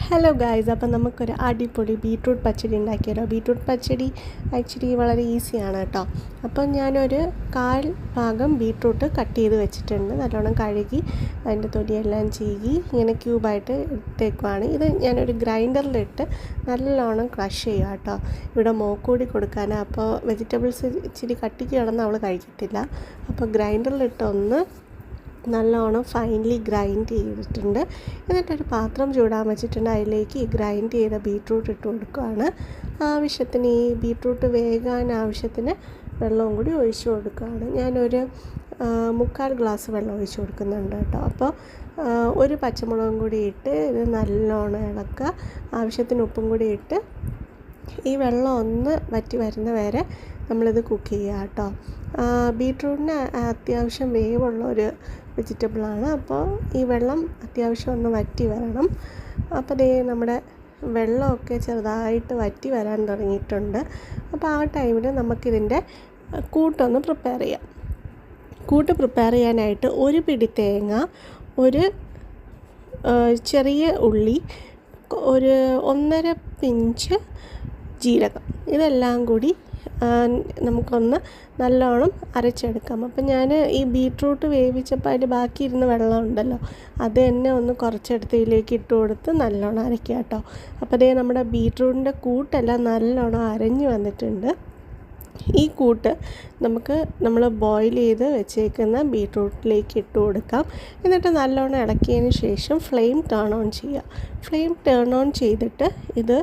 Hello guys, അപ്പം നമുക്കൊരു അടിപൊളി ബീട്രൂട്ട് പച്ചടി ഉണ്ടാക്കിയാലോ. ബീട്രൂട്ട് പച്ചടി ആക്ച്വലി വളരെ ഈസിയാണ് കേട്ടോ. അപ്പം ഞാനൊരു 1/4 ഭാഗം ബീട്രൂട്ട് കട്ട് ചെയ്ത് വെച്ചിട്ടുണ്ട്. നല്ലോണം കഴുകി അതിൻ്റെ തൊലിയെല്ലാം ചീകി ഇങ്ങനെ ക്യൂബായിട്ട് ഇട്ടേക്കുവാണ്. ഇത് ഞാനൊരു ഗ്രൈൻഡറിലിട്ട് നല്ലോണം ക്രഷ് ചെയ്യുക കേട്ടോ. ഇവിടെ മോക്കൂടി കൊടുക്കാനാണ്. അപ്പോൾ വെജിറ്റബിൾസ് ഇച്ചിരി കട്ടിക്ക് കിടന്ന് അവൾ കഴിക്കത്തില്ല. അപ്പോൾ ഗ്രൈൻഡറിലിട്ടൊന്ന് നല്ലോണം ഫൈൻലി ഗ്രൈൻഡ് ചെയ്തിട്ടുണ്ട്. എന്നിട്ടൊരു പാത്രം ചൂടാൻ വെച്ചിട്ടുണ്ട്. അതിലേക്ക് ഈ ഗ്രൈൻഡ് ചെയ്ത ബീട്രൂട്ട് ഇട്ട് കൊടുക്കുകയാണ്. ആവശ്യത്തിന് ഈ ബീട്രൂട്ട് വേകാൻ ആവശ്യത്തിന് വെള്ളവും കൂടി ഒഴിച്ചു കൊടുക്കുകയാണ്. ഞാനൊരു 3/4 ഗ്ലാസ് വെള്ളം ഒഴിച്ചു കൊടുക്കുന്നുണ്ട് കേട്ടോ. അപ്പോൾ ഒരു പച്ചമുളകും കൂടി ഇട്ട് ഇത് നല്ലോണം ഇളക്കുക. ആവശ്യത്തിന് ഉപ്പും കൂടി ഇട്ട് ഈ വെള്ളം ഒന്ന് വറ്റി വരുന്ന വരെ നമ്മളിത് കുക്ക് ചെയ്യുക കേട്ടോ. ബീട്രൂട്ടിന് അത്യാവശ്യം വേവുള്ള ഒരു വെജിറ്റബിളാണ്. അപ്പോൾ ഈ വെള്ളം അത്യാവശ്യം ഒന്ന് വറ്റി വരണം. അപ്പോൾ ദേ നമ്മുടെ വെള്ളമൊക്കെ ചെറുതായിട്ട് വറ്റി വരാൻ തുടങ്ങിയിട്ടുണ്ട്. അപ്പോൾ ആ ടൈമിൽ നമുക്കിതിൻ്റെ കൂട്ടൊന്ന് പ്രിപ്പയർ ചെയ്യാം. കൂട്ട് പ്രിപ്പയർ ചെയ്യാനായിട്ട് ഒരു പിടി തേങ്ങ, ഒരു ചെറിയ ഉള്ളി, ഒരു 1.5 പിഞ്ച് ജീരകം, ഇതെല്ലാം കൂടി നമുക്കൊന്ന് നല്ലോണം അരച്ചെടുക്കാം. അപ്പം ഞാൻ ഈ ബീട്രൂട്ട് വേവിച്ചപ്പോൾ അതിൽ ബാക്കി ഇരുന്ന വെള്ളം ഉണ്ടല്ലോ, അത് തന്നെ ഒന്ന് കുറച്ചെടുത്ത് ഇതിലേക്ക് ഇട്ട് കൊടുത്ത് നല്ലോണം അരയ്ക്കുക കേട്ടോ. അപ്പോൾ അതേ നമ്മുടെ ബീട്രൂട്ടിൻ്റെ കൂട്ടെല്ലാം നല്ലോണം അരഞ്ഞ് വന്നിട്ടുണ്ട്. ഈ കൂട്ട് നമ്മൾ ബോയിൽ ചെയ്ത് വെച്ചേക്കുന്ന ബീട്രൂട്ടിലേക്ക് ഇട്ട് കൊടുക്കാം. എന്നിട്ട് നല്ലോണം ഇളക്കിയതിന് ശേഷം ഫ്ലെയിം ടേൺ ഓൺ ചെയ്യുക. ഫ്ലെയിം ടേൺ ഓൺ ചെയ്തിട്ട് ഇത്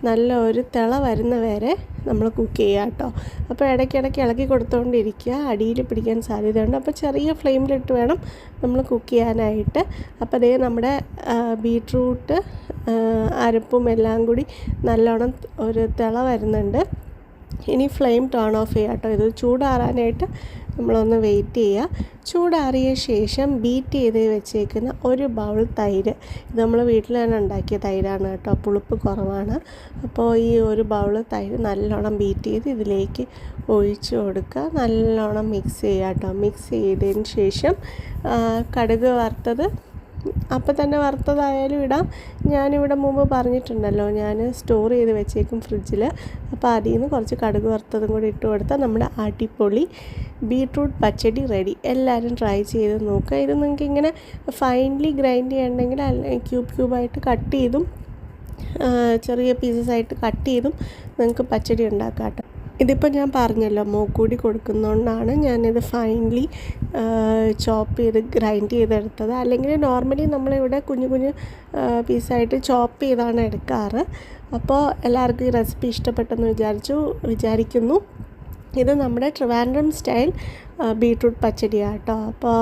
നല്ല ഒരു തിള വരുന്ന വരെ നമ്മൾ കുക്ക് ചെയ്യുക കേട്ടോ. അപ്പോൾ ഇടയ്ക്കിടയ്ക്ക് ഇളക്കി കൊടുത്തുകൊണ്ടിരിക്കുക, അടിയിൽ പിടിക്കാൻ സാധ്യതയുണ്ട്. അപ്പോൾ ചെറിയ ഫ്ലെയിമിലിട്ട് വേണം നമ്മൾ കുക്ക് ചെയ്യാനായിട്ട്. അപ്പോൾ അതേ നമ്മുടെ ബീട്രൂട്ട് അരപ്പും എല്ലാം കൂടി നല്ലോണം ഒരു തിള വരുന്നുണ്ട്. ഇനി ഫ്ലെയിം ടേൺ ഓഫ് ചെയ്യുക കേട്ടോ. ഇത് ചൂടാറാനായിട്ട് നമ്മളൊന്ന് വെയിറ്റ് ചെയ്യുക. ചൂടാറിയ ശേഷം ബീറ്റ് ചെയ്ത് വെച്ചേക്കുന്ന ഒരു ബൗൾ തൈര്, ഇത് നമ്മൾ വീട്ടിൽ തന്നെ ഉണ്ടാക്കിയ തൈരാണ് കേട്ടോ, പുളിപ്പ് കുറവാണ്. അപ്പോൾ ഈ ഒരു ബൗൾ തൈര് നല്ലോണം ബീറ്റ് ചെയ്ത് ഇതിലേക്ക് ഒഴിച്ച് കൊടുക്കുക. നല്ലോണം മിക്സ് ചെയ്യുക കേട്ടോ. മിക്സ് ചെയ്തതിന് ശേഷം കടുക് വറുത്തത് അപ്പം തന്നെ വറുത്തതായാലും ഇടാം. ഞാനിവിടെ മുമ്പ് പറഞ്ഞിട്ടുണ്ടല്ലോ, ഞാൻ സ്റ്റോർ ചെയ്ത് വെച്ചേക്കും ഫ്രിഡ്ജിൽ. അപ്പോൾ അതിൽ നിന്ന് കുറച്ച് കടുക് വറുത്തതും കൂടി ഇട്ട് കൊടുത്താൽ നമ്മുടെ അടിപൊളി ബീട്രൂട്ട് പച്ചടി റെഡി. എല്ലാവരും ട്രൈ ചെയ്ത് നോക്കുക. ഇത് നിങ്ങൾക്ക് ഇങ്ങനെ ഫൈൻലി ഗ്രൈൻഡ് ചെയ്യണമെങ്കിൽ ക്യൂബായിട്ട് കട്ട് ചെയ്തും ചെറിയ പീസസായിട്ട് കട്ട് ചെയ്തും നിങ്ങൾക്ക് പച്ചടി ഉണ്ടാക്കാം കേട്ടോ. ഇതിപ്പോൾ ഞാൻ പറഞ്ഞല്ലോ, മോക്കൂടി കൊടുക്കുന്നതുകൊണ്ടാണ് ഞാനിത് ഫൈൻലി ചോപ്പ് ചെയ്ത് ഗ്രൈൻഡ് ചെയ്തെടുത്തത്. അല്ലെങ്കിൽ നോർമലി നമ്മളിവിടെ കുഞ്ഞു കുഞ്ഞു പീസായിട്ട് ചോപ്പ് ചെയ്താണ് എടുക്കാറ്. അപ്പോൾ എല്ലാവർക്കും ഈ റെസിപ്പി ഇഷ്ടപ്പെട്ടെന്ന് വിചാരിക്കുന്നു. ഇത് നമ്മുടെ ട്രിവാൻഡ്രം സ്റ്റൈൽ ബീട്രൂട്ട് പച്ചടിയാണ് കേട്ടോ. അപ്പോൾ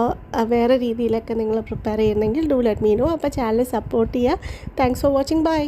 വേറെ രീതിയിലൊക്കെ നിങ്ങൾ പ്രിപ്പയർ ചെയ്യുന്നെങ്കിൽ ഡു ലെറ്റ് മീ നോ. അപ്പോൾ ചാനൽ സപ്പോർട്ട് ചെയ്യുക. Thanks for watching. ബൈ.